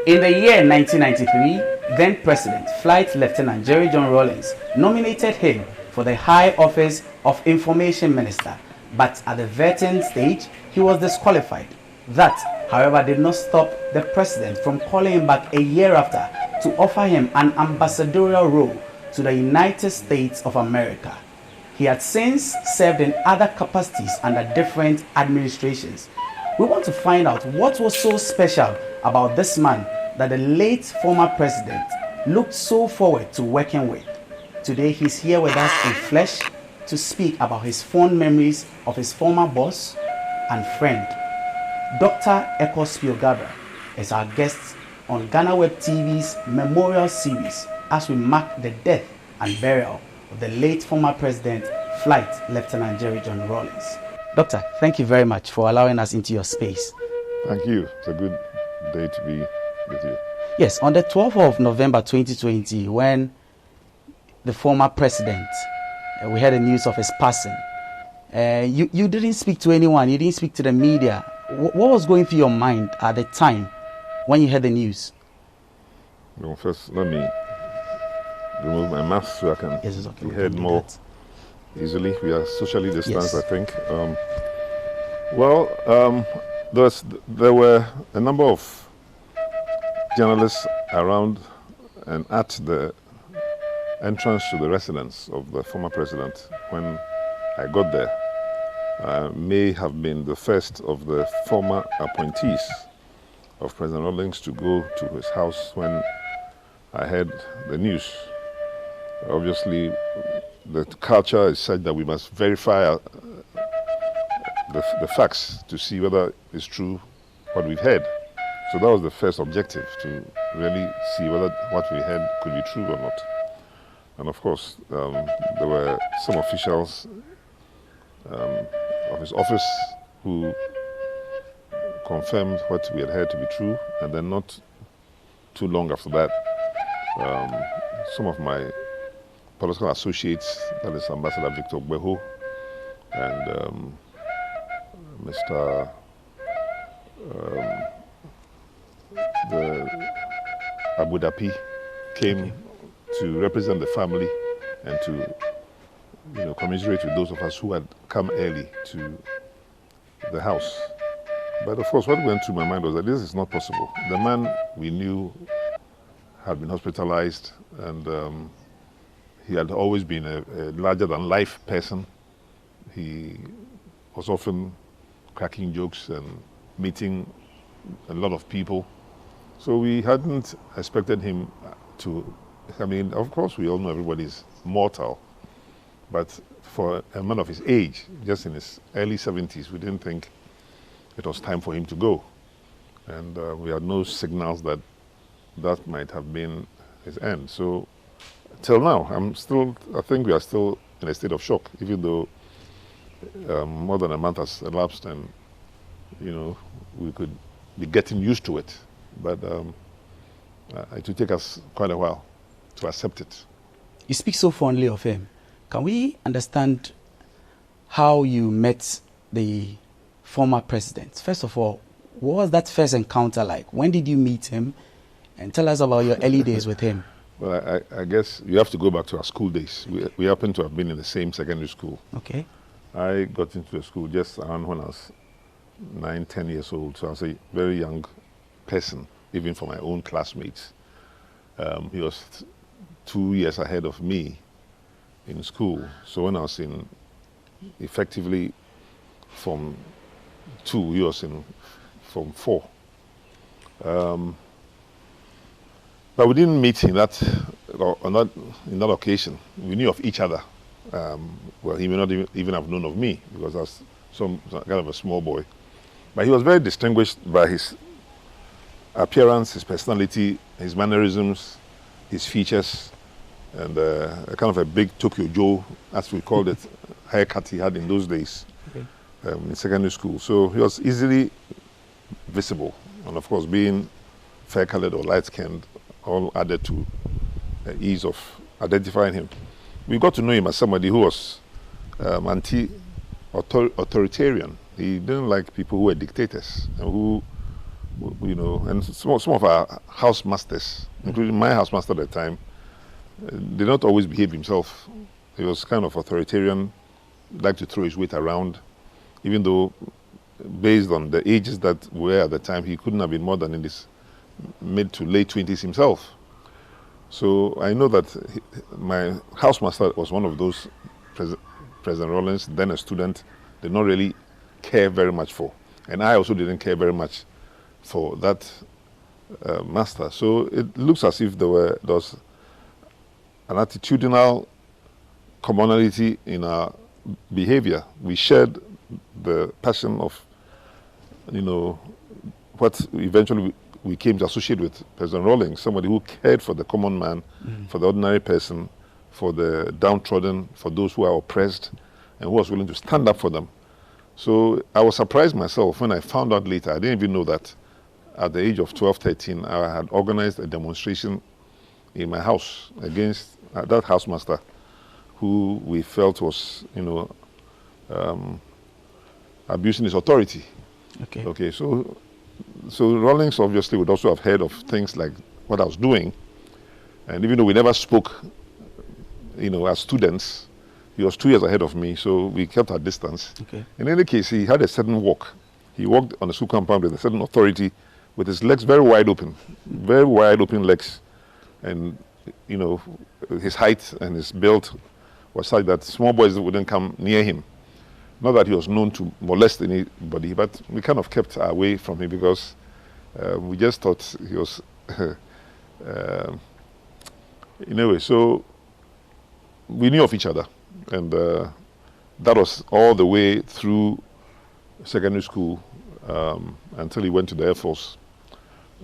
In the year 1993, then President Flight Lieutenant Jerry John Rawlings nominated him for the high office of Information Minister, but at the vetting stage, he was disqualified. That, however, did not stop the president from calling him back a year after to offer him an ambassadorial role to the United States of America. He had since served in other capacities under different administrations. We want to find out what was so special about this man that the late former president looked so forward to working with. Today he's here with us in flesh to speak about his fond memories of his former boss and friend. Dr. Spio is our guest on Ghana Web TV's Memorial Series as we mark the death and burial of the late former president, Flight Lieutenant Jerry John Rawlings. Doctor, thank you very much for allowing us into your space. Thank you. It's a good day to be with you. Yes, on the 12th of November 2020, when the former president, we heard the news of his passing, you didn't speak to anyone, you didn't speak to the media. What was going through your mind at the time when you heard the news? Well, first, let me remove my mask so I can be heard more easily. We are socially distanced, yes. I think. There were a number of journalists around and at the entrance to the residence of the former president when I got there. May have been the first of the former appointees of President Rawlings to go to his house when I heard the news. Obviously, the culture is such that we must verify the facts to see whether it's true what we've heard. So that was the first objective, to really see whether what we heard could be true or not. And of course, there were some officials of his office who confirmed what we had heard to be true, and then not too long after that, some of my political associates, that is Ambassador Victor Beho and Mr. Abu Dhabi, came to represent the family and to commiserate with those of us who had come early to the house. But of course, what went through my mind was that this is not possible. The man we knew had been hospitalized, and he had always been a larger-than-life person. He was often cracking jokes and meeting a lot of people. So we hadn't expected him to, of course we all know everybody's mortal, but for a man of his age, just in his early 70s, we didn't think it was time for him to go. And we had no signals that that might have been his end. So till now, I think we are still in a state of shock, even though more than a month has elapsed and, we could be getting used to it. But it will take us quite a while to accept it. You speak so fondly of him. Can we understand how you met the former president? First of all, what was that first encounter like? When did you meet him? And tell us about your early days with him. Well, I guess you have to go back to our school days. We happen to have been in the same secondary school. Okay. I got into the school just around when I was 9, 10 years old. So I was a very young person, even for my own classmates. He was 2 years ahead of me in school. So when I was in effectively from 2, he was in from 4. But we didn't meet in that, or not in that occasion. We knew of each other. Well, he may not even have known of me because I was some kind of a small boy. But he was very distinguished by his appearance, his personality, his mannerisms, his features, and a kind of a big Tokyo Joe, as we called it, haircut he had in those days. Okay. In secondary school. So he was easily visible. And of course, being fair-colored or light-skinned all added to the ease of identifying him. We got to know him as somebody who was authoritarian. He didn't like people who were dictators and who, you know, and some of our house-masters, including my housemaster at the time, did not always behave himself. He was kind of authoritarian, liked to throw his weight around, even though based on the ages that were at the time, he couldn't have been more than in his mid to late 20s himself. So I know that my housemaster was one of those President Rawlings, then a student, did not really care very much for. And I also didn't care very much for that master. So it looks as if there was an attitudinal commonality in our behavior. We shared the passion of, you know, what eventually we came to associate with President Rawlings, somebody who cared for the common man, for the ordinary person, for the downtrodden, for those who are oppressed, and who was willing to stand up for them. So I was surprised myself when I found out later. I didn't even know that at the age of 12, 13, I had organized a demonstration in my house against that housemaster who we felt was, you know, abusing his authority. Okay, so Rawlings obviously would also have heard of things like what I was doing, and even though we never spoke, you know, as students, he was 2 years ahead of me, so we kept our distance. Okay. In any case, he had a certain walk. He walked on the school compound with a certain authority, with his legs very wide open legs, and you know, his height and his build was such that small boys wouldn't come near him. Not that he was known to molest anybody, but we kind of kept away from him because we just thought he was, in a way. So we knew of each other, and that was all the way through secondary school until he went to the Air Force.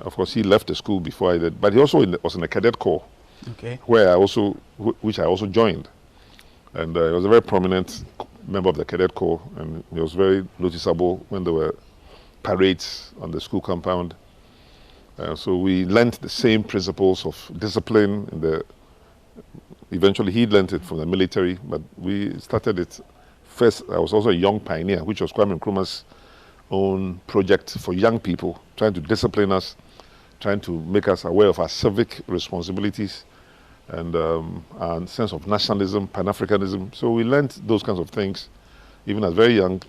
Of course, he left the school before I did, but he also was in the cadet corps, where which I also joined, and he was a very prominent member of the cadet corps, and he was very noticeable when there were parades on the school compound. So we learned the same principles of discipline. Eventually, he learned it from the military, but we started it first. I was also a young pioneer, which was Kwame Nkrumah's own project for young people, trying to discipline us, trying to make us aware of our civic responsibilities and our sense of nationalism, Pan-Africanism. So we learned those kinds of things, even as very young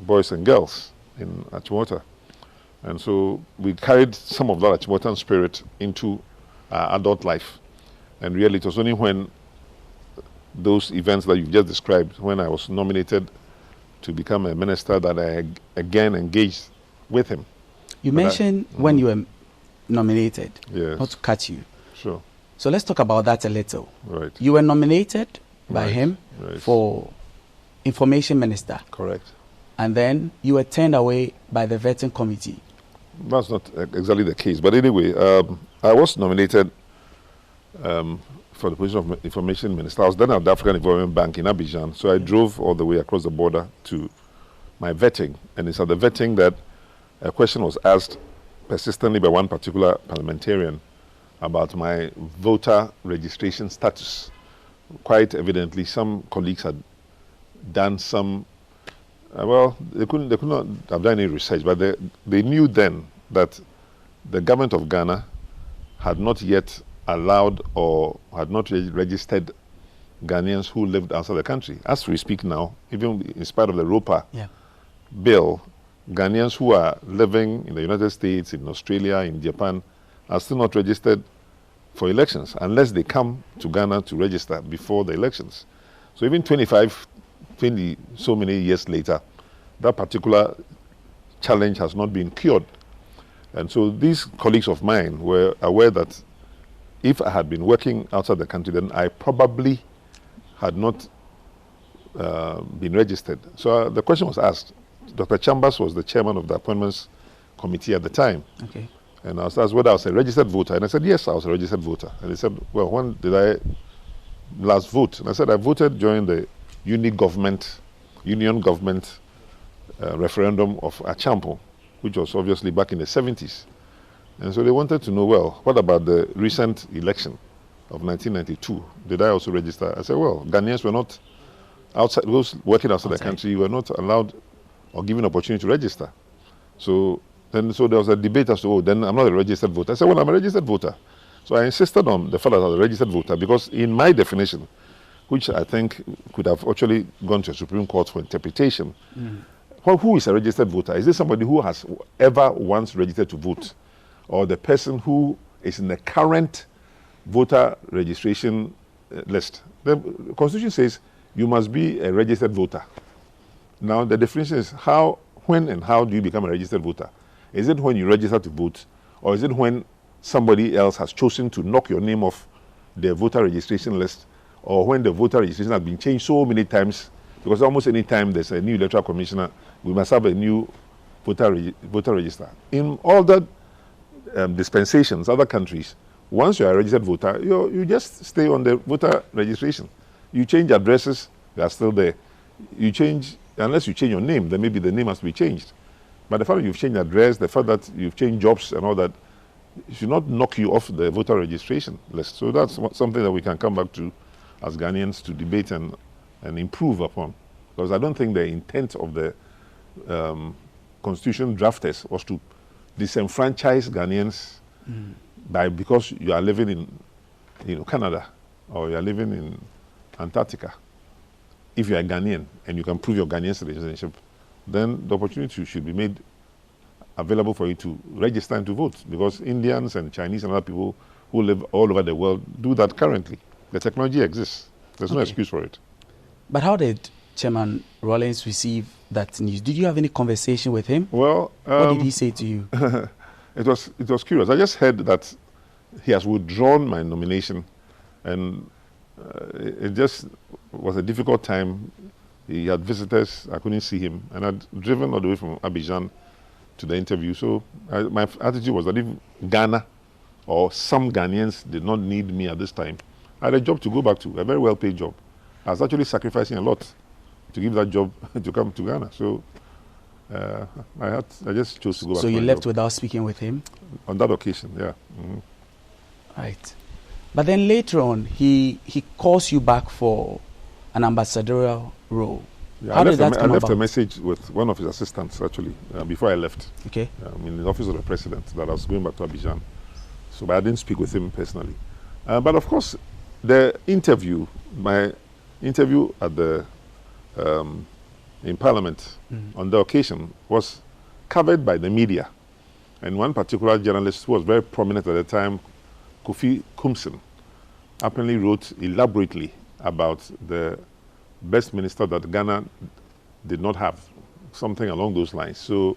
boys and girls in Achimota. And so we carried some of that Achimotan spirit into our adult life. And really, it was only when those events that you just described, when I was nominated to become a minister, that I again engaged with him. You mentioned when you were nominated, yes. Not to cut you. Sure. So let's talk about that a little. Right. You were nominated by him Right. for information minister. Correct. And then you were turned away by the vetting committee. That's not exactly the case. But anyway, I was nominated for the position of information minister. I was then at the African Development Bank in Abidjan. So I drove all the way across the border to my vetting. And it's at the vetting that a question was asked persistently by one particular parliamentarian about my voter registration status. Quite evidently, some colleagues had done some, well, they could not have done any research, but they knew then that the government of Ghana had not yet allowed or had not registered Ghanaians who lived outside the country. As we speak now, even in spite of the ROPA bill, Ghanaians who are living in the United States, in Australia, in Japan, are still not registered for elections unless they come to Ghana to register before the elections. So even 20 so many years later, that particular challenge has not been cured. And so these colleagues of mine were aware that if I had been working outside the country, then I probably had not been registered. So the question was asked. Dr. Chambers was the chairman of the appointments committee at the time. Okay. And I was asked whether I was a registered voter. And I said, yes, I was a registered voter. And he said, well, when did I last vote? And I said, I voted during the union government referendum of Achampo, which was obviously back in the 70s. And so they wanted to know, well, what about the recent election of 1992? Did I also register? I said, well, Ghanaians were not outside, those working outside the country were not allowed or given opportunity to register. So there was a debate as to, oh, then I'm not a registered voter. I said, well, I'm a registered voter. So I insisted on the fact that I was a registered voter because in my definition, which I think could have actually gone to a Supreme Court for interpretation, who is a registered voter? Is this somebody who has ever once registered to vote? Or the person who is in the current voter registration list? The Constitution says you must be a registered voter. Now the definition is when and how do you become a registered voter? Is it when you register to vote, or is it when somebody else has chosen to knock your name off the voter registration list, or when the voter registration has been changed so many times? Because almost any time there's a new electoral commissioner, we must have a new voter register. In all the dispensations, other countries, once you're a registered voter, you just stay on the voter registration. You change addresses, you are still there. You change, unless you change your name, then maybe the name has to be changed. But the fact that you've changed address, the fact that you've changed jobs and all that, should not knock you off the voter registration list. So that's something that we can come back to as Ghanaians to debate and improve upon. Because I don't think the intent of the Constitution drafters was to disenfranchise Ghanaians because you are living in Canada or you are living in Antarctica. If you are a Ghanaian and you can prove your Ghanaian citizenship, then the opportunity should be made available for you to register and to vote, because Indians and Chinese and other people who live all over the world do that currently. The technology exists. There's no excuse for it. But how did Chairman Rawlings receive that news? Did you have any conversation with him? Well, what did he say to you? It was curious. I just heard that he has withdrawn my nomination, and it just was a difficult time. He had visitors. I couldn't see him, and I'd driven all the way from Abidjan to the interview. So my attitude was that if Ghana or some Ghanaians did not need me at this time, I had a job to go back to, a very well-paid job. I was actually sacrificing a lot to give that job to come to Ghana. So I just chose to go back. So you left without speaking with him? On that occasion, yeah. Right. But then later on, he calls you back for an ambassadorial role. Yeah, How did that come about? I left a message with one of his assistants, actually, before I left. Okay. In the office of the president, that I was going back to Abidjan. So, but I didn't speak with him personally. But of course, the interview, my interview at the in Parliament on the occasion was covered by the media. And one particular journalist who was very prominent at the time, Kofi Kumsin, apparently wrote elaborately about the best minister that Ghana did not have, something along those lines. So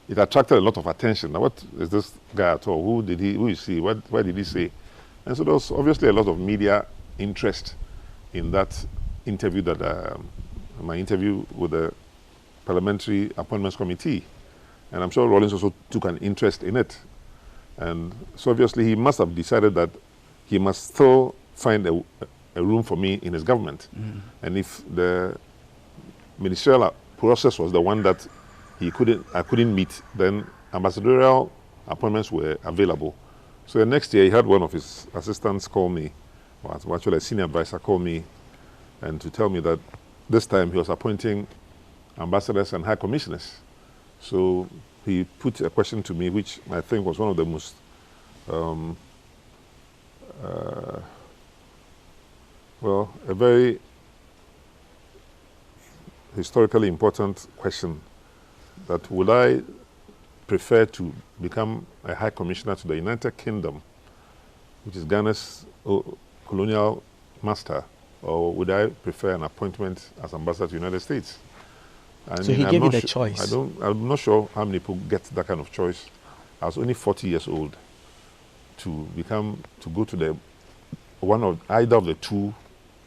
it attracted a lot of attention. Now, what is this guy at all? Who is he? What did he say? And so there was obviously a lot of media interest in that interview, that my interview with the Parliamentary Appointments Committee. And I'm sure Rawlings also took an interest in it. And so obviously he must have decided that he must still find a room for me in his government. And if the ministerial process was the one that I couldn't meet, then ambassadorial appointments were available. So the next year, he had one of his assistants call me, or actually a senior advisor call me, and to tell me that this time he was appointing ambassadors and high commissioners. So he put a question to me, which I think was one of the most a very historically important question, that would I prefer to become a high commissioner to the United Kingdom, which is Ghana's colonial master, or would I prefer an appointment as ambassador to the United States? So he gave you the choice. I'm not sure how many people get that kind of choice. I was only 40 years old to go to either of the two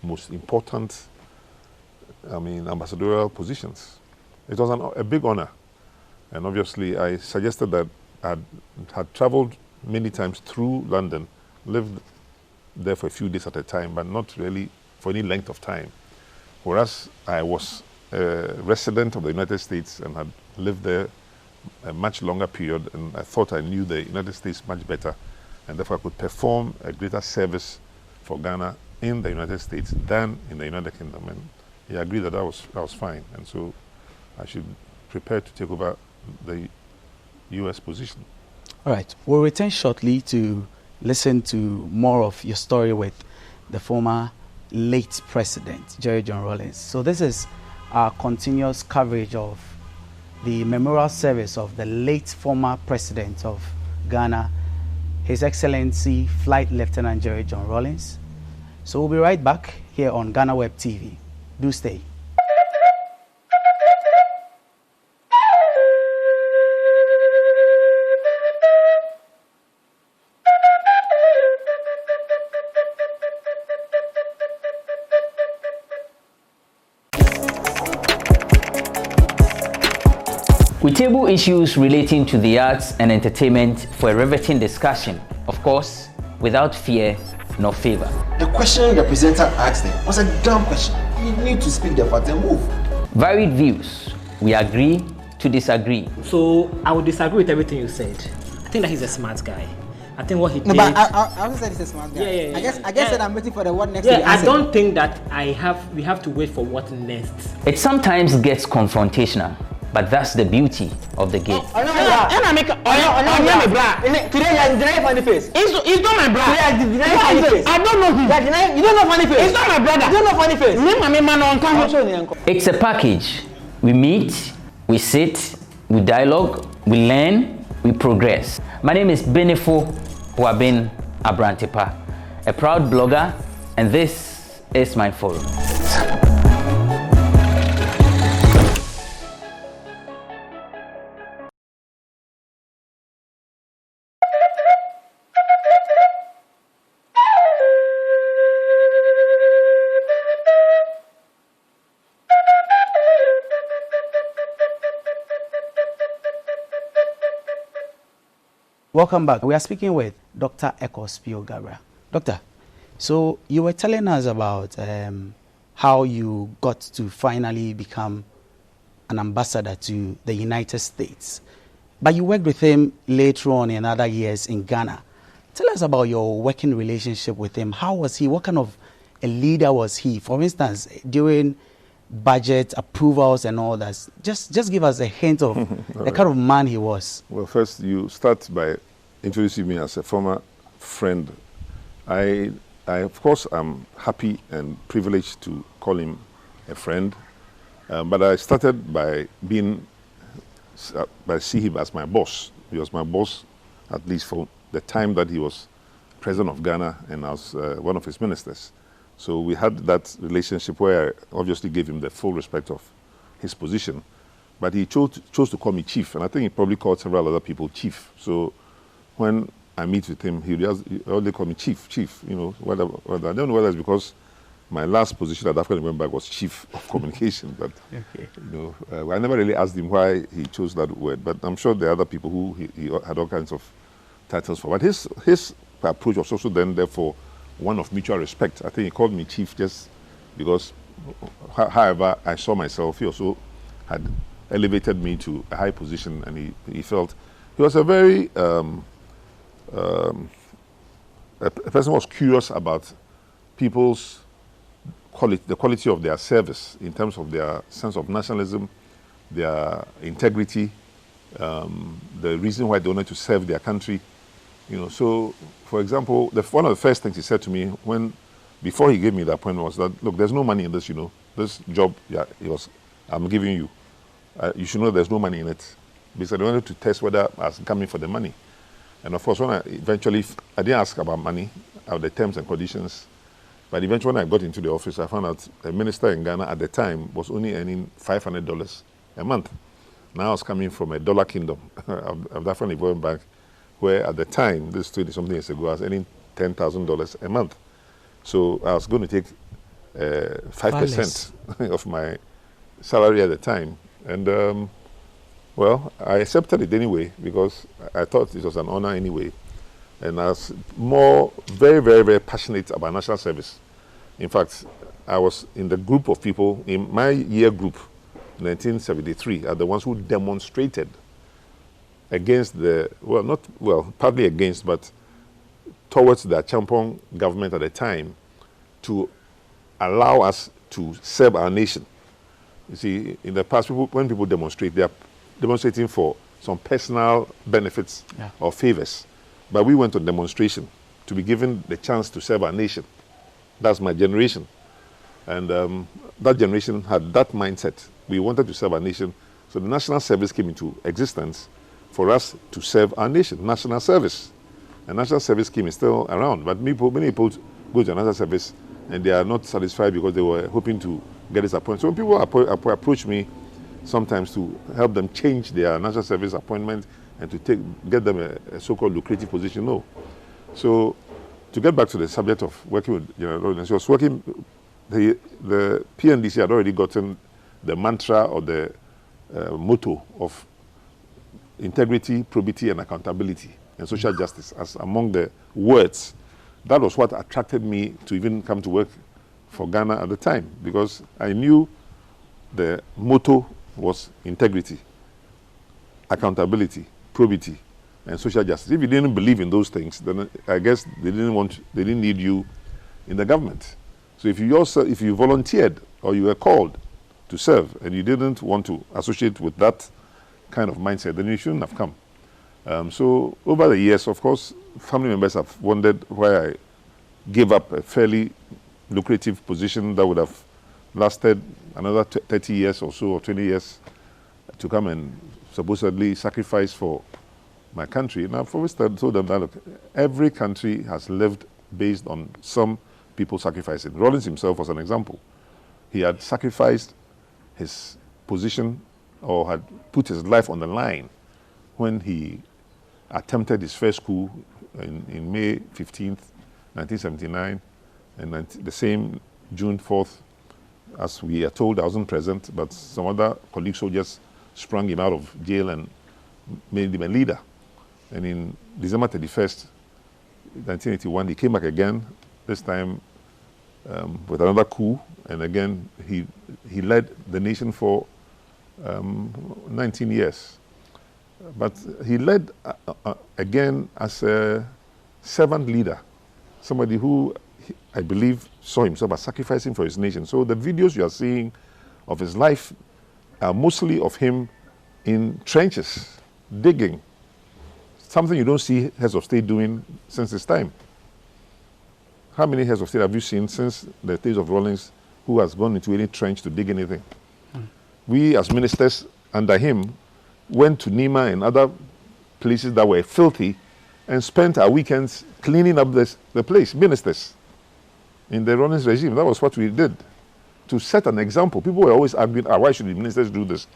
most important, ambassadorial positions. It was a big honor. And obviously I suggested that I had traveled many times through London, lived there for a few days at a time, but not really for any length of time. Whereas I was a resident of the United States and had lived there a much longer period, and I thought I knew the United States much better, and therefore I could perform a greater service for Ghana in the United States than in the United Kingdom. And he agreed that that was fine, and so I should prepare to take over the U.S. position. All right, we'll return shortly to listen to more of your story with the former late president, Jerry John Rawlings. So this is our continuous coverage of the memorial service of the late former president of Ghana, His Excellency Flight Lieutenant Jerry John Rawlings. So we'll be right back here on Ghana Web TV. Do stay. We table issues relating to the arts and entertainment for a riveting discussion, of course, without fear nor favor. The question the presenter asked them was a dumb question. You need to speak the fact and move. Varied views. We agree to disagree. So I would disagree with everything you said. I think that he's a smart guy. I think what he did. No, but I also said he's a smart guy. Yeah. I guess that I'm waiting for the what next. Yeah, I don't think that we have to wait for what next. It sometimes gets confrontational, but that's the beauty of the game. Today you funny face. It's not my brother. I don't know him. You don't know funny face. It's not my brother. You don't know funny face. It's a package. We meet, we sit, we dialogue, we learn, we progress. My name is Benefo Wabin Abrantepa, a proud blogger, and this is my forum. Welcome back. We are speaking with Dr. Spio Gabriel. Doctor, so you were telling us about how you got to finally become an ambassador to the United States, but you worked with him later on in other years in Ghana. Tell us about your working relationship with him. How was he? What kind of a leader was he? For instance, during budget approvals and all that. Just give us a hint of the kind of man he was. Well, first you start by introducing me as a former friend. I of course am happy and privileged to call him a friend, but I started by seeing him as my boss. He was my boss, at least for the time that he was president of Ghana and I was one of his ministers. So we had that relationship where I obviously gave him the full respect of his position. But he chose to call me chief, and I think he probably called several other people chief. So when I meet with him, he only call me chief, you know, whatever. I don't know whether it's because my last position at African Development Bank was chief of communication, but okay. You know, I never really asked him why he chose that word, but I'm sure there are other people who he had all kinds of titles for. But his approach was also then, therefore, one of mutual respect. I think he called me chief just because, however, I saw myself. He also had elevated me to a high position, and he felt he was a very a person was curious about people's quality, the quality of their service in terms of their sense of nationalism, their integrity, the reason why they wanted to serve their country. So, for example, one of the first things he said to me before he gave me the appointment was that, look, there's no money in this, this job, I'm giving you. You should know there's no money in it. Because I wanted to test whether I was coming for the money. And of course, when I didn't ask about money, the terms and conditions, but eventually when I got into the office, I found out a minister in Ghana at the time was only earning $500 a month. Now I was coming from a dollar kingdom of that funny going back, where at the time, this 20-something years ago, I was earning $10,000 a month. So I was going to take 5% of my salary at the time. And well, I accepted it anyway because I thought it was an honor anyway. And I was very, very, very passionate about national service. In fact, I was in the group of people, in my year group, 1973, are the ones who demonstrated against partly against, but towards the Champong government at the time to allow us to serve our nation. You see, in the past, when people demonstrate, they are demonstrating for some personal benefits or favors. But we went on demonstration to be given the chance to serve our nation. That's my generation. And that generation had that mindset. We wanted to serve our nation. So the national service came into existence for us to serve our nation, national service. And national service scheme is still around. But many people go to national service and they are not satisfied because they were hoping to get this appointment. So when people approach me sometimes to help them change their national service appointment and to get them a so-called lucrative position, no. So to get back to the subject of working with General Rawlings, she was working, the PNDC had already gotten the mantra or the motto of integrity, probity, and accountability and social justice as among the words. That was what attracted me to even come to work for Ghana at the time, because I knew the motto was integrity, accountability, probity, and social justice. If you didn't believe in those things, then I guess they didn't need you in the government. So if you volunteered or you were called to serve and you didn't want to associate with that kind of mindset, then you shouldn't have come. So over the years, of course, family members have wondered why I gave up a fairly lucrative position that would have lasted another 30 years or so, or 20 years, to come and supposedly sacrifice for my country. And I've always told them that, look, every country has lived based on some people sacrificing. Rawlings himself was an example. He had sacrificed his position or had put his life on the line when he attempted his first coup in May 15th, 1979, and the same June 4th, as we are told, I wasn't present, but some other colleague soldiers sprung him out of jail and made him a leader. And in December 31st, 1981, he came back again, this time with another coup, and again, he led the nation for 19 years. But he led again as a servant leader, somebody who I believe saw himself as sacrificing for his nation. So the videos you are seeing of his life are mostly of him in trenches, digging, something you don't see heads of state doing since his time. How many heads of state have you seen since the days of Rawlings who has gone into any trench to dig anything? We as ministers under him went to Nima and other places that were filthy and spent our weekends cleaning up the place, ministers. In the Rawlings regime, that was what we did, to set an example. People were always arguing, why should the ministers do this?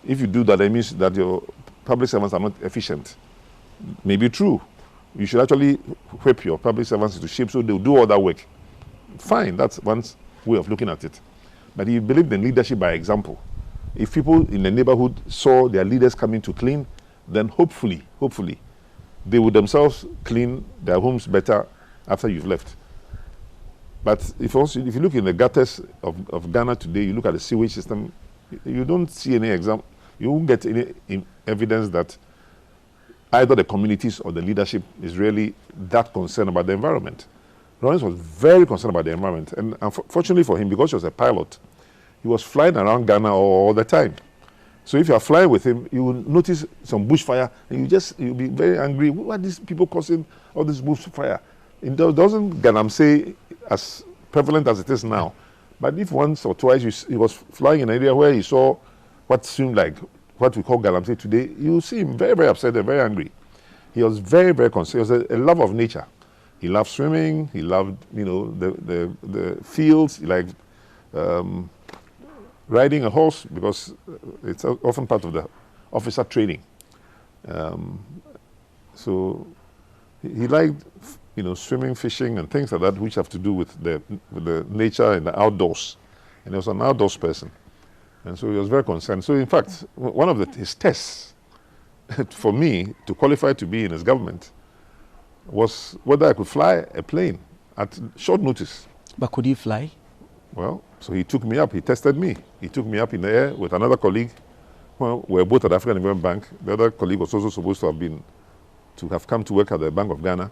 If you do that, it means that your public servants are not efficient. Maybe true. You should actually whip your public servants into shape so they'll do all that work. Fine, that's one way of looking at it. But he believed in leadership by example. If people in the neighborhood saw their leaders coming to clean, then hopefully, they would themselves clean their homes better after you've left. But if you look in the gutters of Ghana today, you look at the sewage system, you don't see any example, you won't get any evidence that either the communities or the leadership is really that concerned about the environment. Rawlings was very concerned about the environment. And unfortunately for him, because he was a pilot, he was flying around Ghana all the time. So if you are flying with him, you will notice some bushfire, and you'll be very angry. Why are these people causing all this bushfire? It doesn't Galamsey as prevalent as it is now. But if once or twice he was flying in an area where he saw what seemed like what we call Galamsey today, you see him very, very upset and very angry. He was very, very concerned. He was a lover of nature. He loved swimming. He loved, the fields. He liked riding a horse because it's often part of the officer training. So he liked, swimming, fishing, and things like that, which have to do with the nature and the outdoors. And he was an outdoors person. And so he was very concerned. So in fact, one of his tests for me to qualify to be in his government was whether I could fly a plane at short notice. But could you fly? Well, so he took me up. He tested me. He took me up in the air with another colleague. Well, we were both at African Development Bank. The other colleague was also supposed to have come to work at the Bank of Ghana.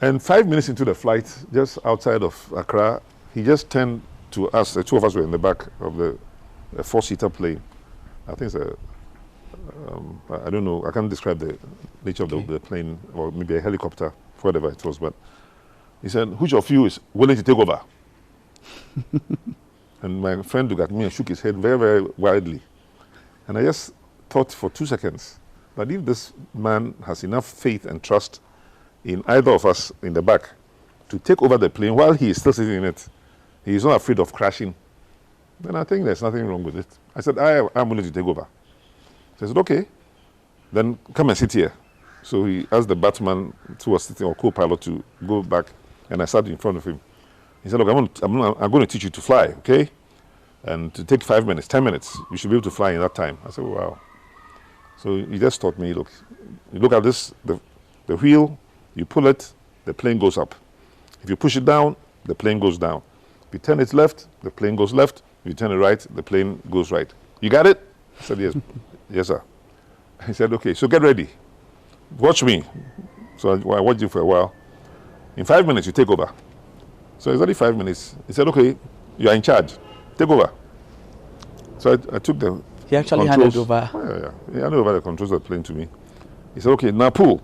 And 5 minutes into the flight, just outside of Accra, he just turned to us. The two of us were in the back of the four-seater plane. I think it's I don't know. I can't describe the nature of the plane, or maybe a helicopter, whatever it was. But he said, "Which of you is willing to take over?" And my friend looked at me and shook his head very, very wildly. And I just thought for 2 seconds that if this man has enough faith and trust in either of us in the back to take over the plane while he is still sitting in it, he is not afraid of crashing, then I think there's nothing wrong with it. I said, I'm willing to take over. So I said, okay, then come and sit here. So he asked the batman who was sitting, or co-pilot, to go back, and I sat in front of him. He said, look, I'm going to teach you to fly, okay? And to take 5 minutes, 10 minutes, you should be able to fly in that time. I said, oh, wow. So he just taught me, look, you look at this, the wheel, you pull it, the plane goes up. If you push it down, the plane goes down. If you turn it left, the plane goes left. If you turn it right, the plane goes right. You got it? I said, yes. Yes, sir. He said, okay, so get ready. Watch me. So I watched you for a while. In 5 minutes, you take over. So it's only 5 minutes. He said, okay, you are in charge. Take over. So I took the He actually controls. handed over. Yeah. He handed over the controls of the plane to me. He said, okay, now pull.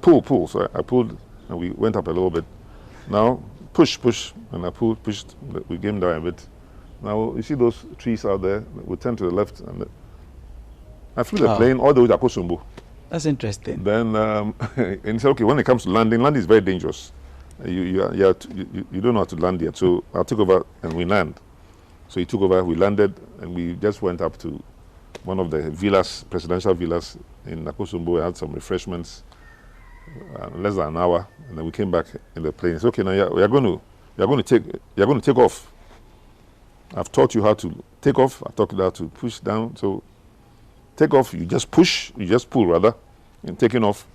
So I pulled, and we went up a little bit. Now push, and I pushed. We came down a bit. Now you see those trees out there? We turn to the left, and I flew the plane all the way to Akosombo. That's interesting. Then and he said, okay, when it comes to landing is very dangerous. You don't know how to land yet. So I took over and we land. So he took over, we landed, and we just went up to one of the villas, presidential villas in Akosombo. We had some refreshments, less than an hour, and then we came back in the plane. He said, okay, now you're going to take off. I've taught you how to take off. I've taught you how to push down. So take off, you just pull rather, and taking off.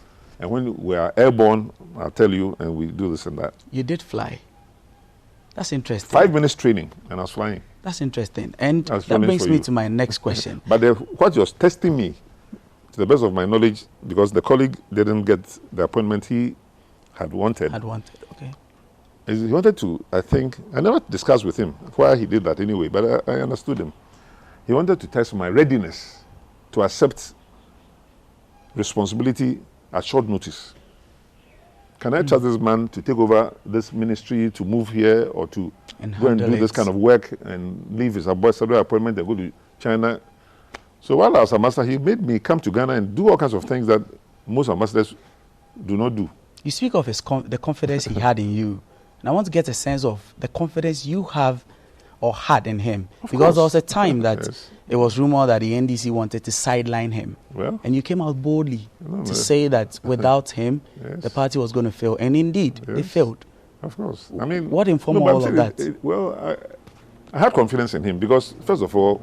And when we are airborne, I'll tell you, and we do this and that. You did fly. That's interesting. 5 minutes training, and I was flying. That's interesting. And that brings me to my next question. But what was testing me, to the best of my knowledge, because the colleague didn't get the appointment he had wanted. Okay. He wanted to, I think, I never discussed with him why he did that anyway, but I understood him. He wanted to test my readiness to accept responsibility at short notice. Can I trust this man to take over this ministry, to move here, or to go and do this kind of work and leave his ambassadorial appointment and go to China? So while I was ambassador, he made me come to Ghana and do all kinds of things that most ambassadors do not do. You speak of the confidence he had in you. And I want to get a sense of the confidence you have or had in him. Because there was a time that it was rumored that the NDC wanted to sideline him. Well, and you came out boldly to say that without him, the party was going to fail. And indeed, it failed. Of course. I mean, what informed all of that? Well, I had confidence in him because, first of all,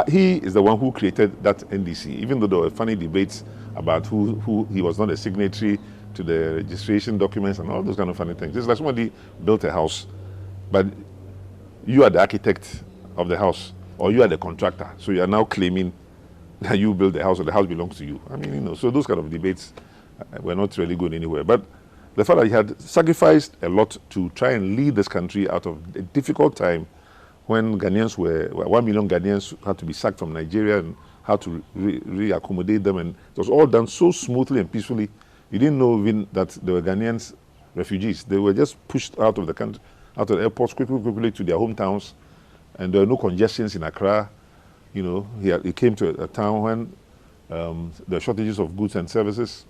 he is the one who created that NDC, even though there were funny debates about who he was not a signatory to the registration documents and all those kind of funny things. It's like somebody built a house, but you are the architect of the house, or you are the contractor, so you are now claiming that you build the house or the house belongs to you. I mean, you know, so those kind of debates were not really going anywhere. But the fact that he had sacrificed a lot to try and lead this country out of a difficult time when Ghanaians 1 million Ghanaians had to be sacked from Nigeria and how to reaccommodate them, and it was all done so smoothly and peacefully. You didn't know even that there were Ghanaians refugees. They were just pushed out of the country, out of the airports quickly to their hometowns, and there were no congestions in Accra. You know, he came to a town when there were shortages of goods and services.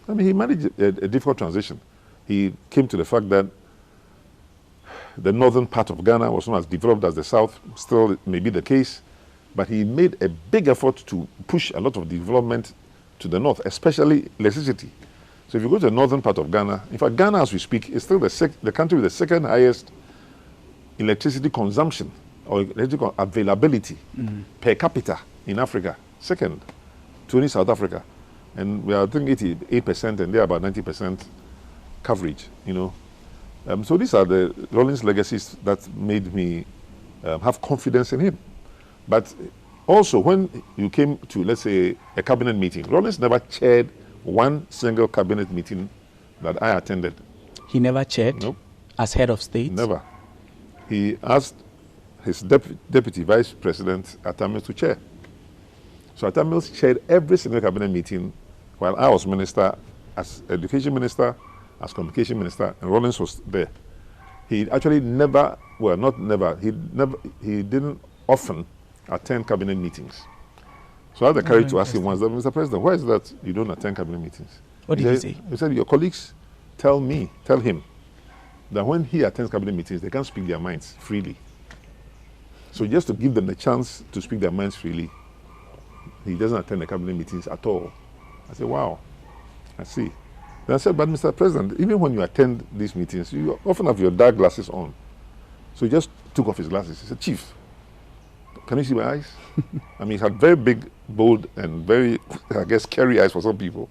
I mean, he managed a difficult transition. He came to the fact that the northern part of Ghana was not as developed as the south. Still, it may be the case, but he made a big effort to push a lot of development to the north, especially electricity. So if you go to the northern part of Ghana, in fact, Ghana, as we speak, is still the country with the second highest electricity consumption or electrical availability per capita in Africa. Second to only South Africa. And we are, I think, 88%, and they are about 90% coverage, you know. So these are the Rawlings legacies that made me have confidence in him. But also, when you came to, let's say, a cabinet meeting, Rawlings never chaired one single cabinet meeting that I attended. He never chaired? Nope. As head of state? Never. He asked his deputy vice president, Atamils, to chair. So Atamils chaired every single cabinet meeting while I was minister, as education minister, as communication minister, and Rawlings was there. He actually never, well, not never, he didn't often attend cabinet meetings. So I had the courage to ask him once, Mr. President, why is that you don't attend cabinet meetings? What did he say? He said, your colleagues tell him that when he attends cabinet meetings, they can't speak their minds freely. So just to give them the chance to speak their minds freely, he doesn't attend the cabinet meetings at all. I said, wow, I see. Then I said, but Mr. President, even when you attend these meetings, you often have your dark glasses on. So he just took off his glasses. He said, Chief, can you see my eyes? I mean, he had very big, bold, and very, I guess, scary eyes for some people.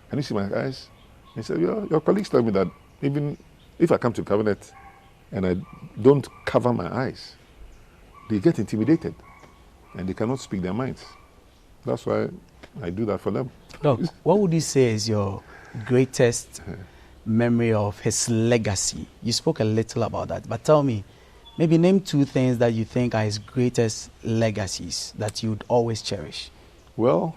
Can you see my eyes? He said, your colleagues tell me that even if I come to cabinet and I don't cover my eyes, they get intimidated and they cannot speak their minds. That's why I do that for them. Look, what would you say is your greatest memory of his legacy? You spoke a little about that, but tell me, maybe name 2 things that you think are his greatest legacies that you'd always cherish. Well,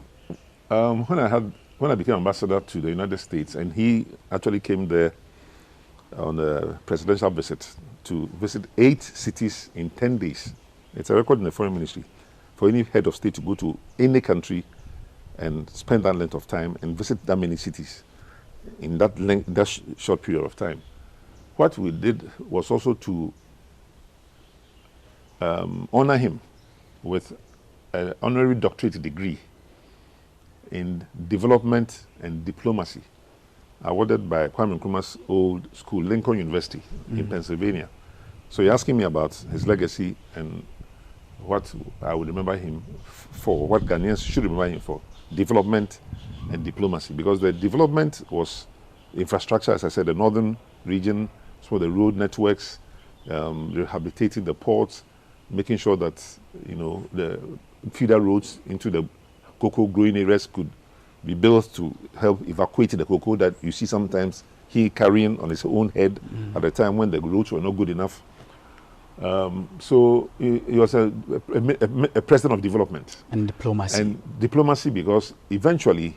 when I became ambassador to the United States, and he actually came there on a presidential visit to visit 8 cities in 10 days. It's a record in the foreign ministry for any head of state to go to any country and spend that length of time and visit that many cities in that short period of time. What we did was also to honor him with an honorary doctorate degree in development and diplomacy, awarded by Kwame Nkrumah's old school, Lincoln University in Pennsylvania. So you're asking me about his legacy and what I would remember him for, what Ghanaians should remember him for: development and diplomacy. Because the development was infrastructure, as I said, the northern region, so the road networks, rehabilitating the ports, making sure that, you know, the feeder roads into the cocoa growing areas could be built to help evacuate the cocoa that you see sometimes he carrying on his own head at the time when the roads were not good enough. So he was a president of development. And diplomacy. And diplomacy, because eventually,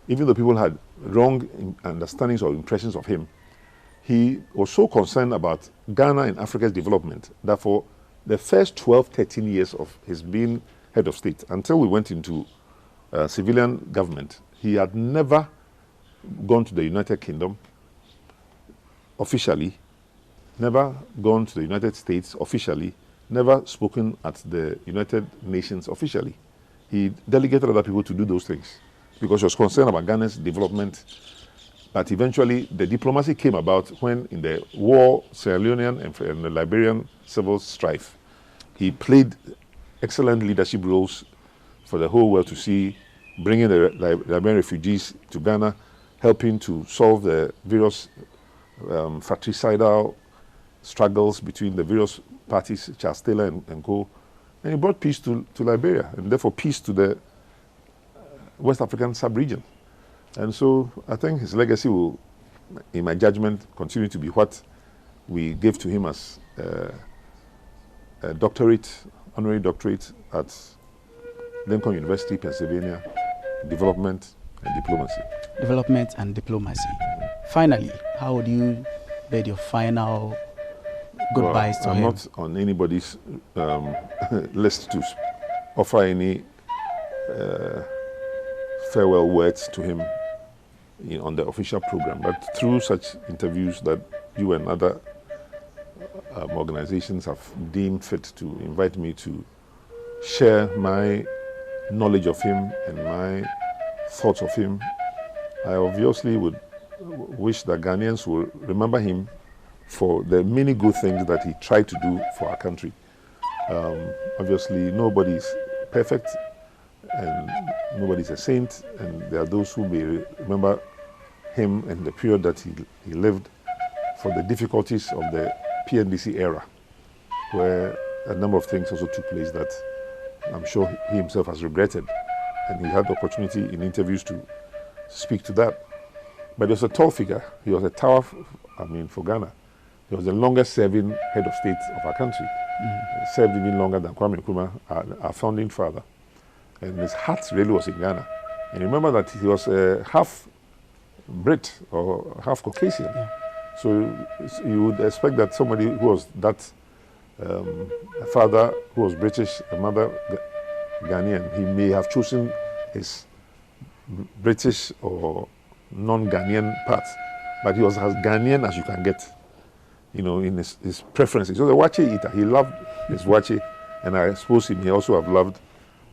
even though people had wrong understandings or impressions of him, he was so concerned about Ghana and Africa's development that for the first 12, 13 years of his being head of state, until we went into civilian government, he had never gone to the United Kingdom officially, never gone to the United States officially, never spoken at the United Nations officially. He delegated other people to do those things because he was concerned about Ghana's development. But eventually, the diplomacy came about when, in the war, Sierra Leonean and the Liberian civil strife, he played excellent leadership roles for the whole world to see, bringing the Liberian refugees to Ghana, helping to solve the various fratricidal struggles between the various parties, Charles Taylor and co. And he brought peace to Liberia, and therefore peace to the West African sub-region. And so I think his legacy will, in my judgment, continue to be what we gave to him as a doctorate, honorary doctorate at Lincoln University, Pennsylvania, development and diplomacy. Development and diplomacy. Finally, how would you bid your final goodbyes to I'm him? not on anybody's list to offer any farewell words to him on the official program, but through such interviews that you and other organizations have deemed fit to invite me to share my knowledge of him and my thoughts of him, I obviously would wish that Ghanaians will remember him for the many good things that he tried to do for our country. Obviously, nobody's perfect and nobody's a saint, and there are those who may remember him and the period that he lived for the difficulties of the PNDC era, where a number of things also took place that I'm sure he himself has regretted, and he had the opportunity in interviews to speak to that. But he was a tall figure. He was a tower, for Ghana. He was the longest serving head of state of our country. He served even longer than Kwame Nkrumah, our founding father. And his heart really was in Ghana. And remember that he was half Brit or half Caucasian. Yeah. So you would expect that somebody who was that, a father who was British, a mother Ghanaian, he may have chosen his British or non-Ghanaian part, but he was as Ghanaian as you can get, in his preferences. He was a wache eater. He loved his wache, and I suppose he may also have loved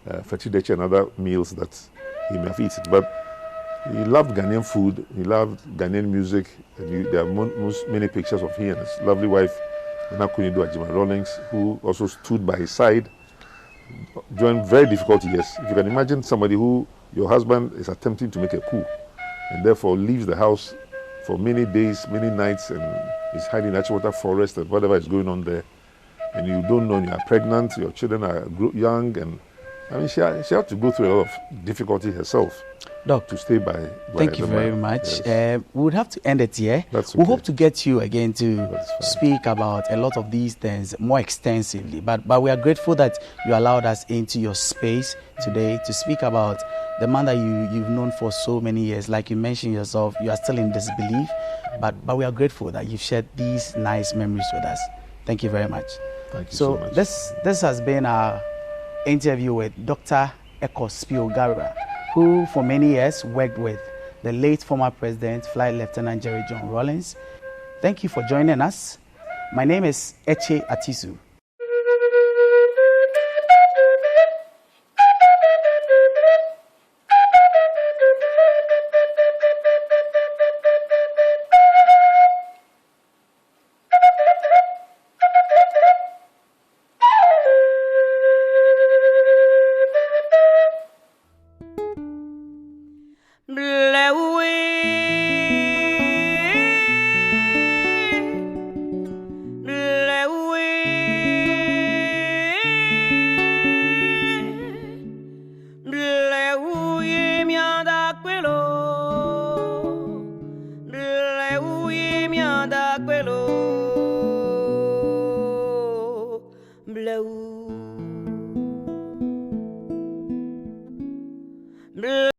fetideche and other meals that he may have eaten. But he loved Ghanaian food, he loved Ghanaian music, and there are many pictures of he and his lovely wife, Nakunido Ajima Rawlings, who also stood by his side during very difficult years. If you can imagine somebody who, your husband is attempting to make a coup, and therefore leaves the house for many days, many nights, and is hiding in Achimota Forest and whatever is going on there, and you don't know, you are pregnant, your children are young, and she had to go through a lot of difficulty herself. Doc, to stay by thank you very much. Yes. We would have to end it here. That's okay. We hope to get you again to speak about a lot of these things more extensively. But we are grateful that you allowed us into your space today to speak about the man that you've known for so many years. Like you mentioned yourself, you are still in disbelief. But we are grateful that you've shared these nice memories with us. Thank you very much. Thank you so much. This has been our interview with Dr. Spio, who for many years worked with the late former President, Flight Lieutenant Jerry John Rawlings. Thank you for joining us. My name is Eche Atisu.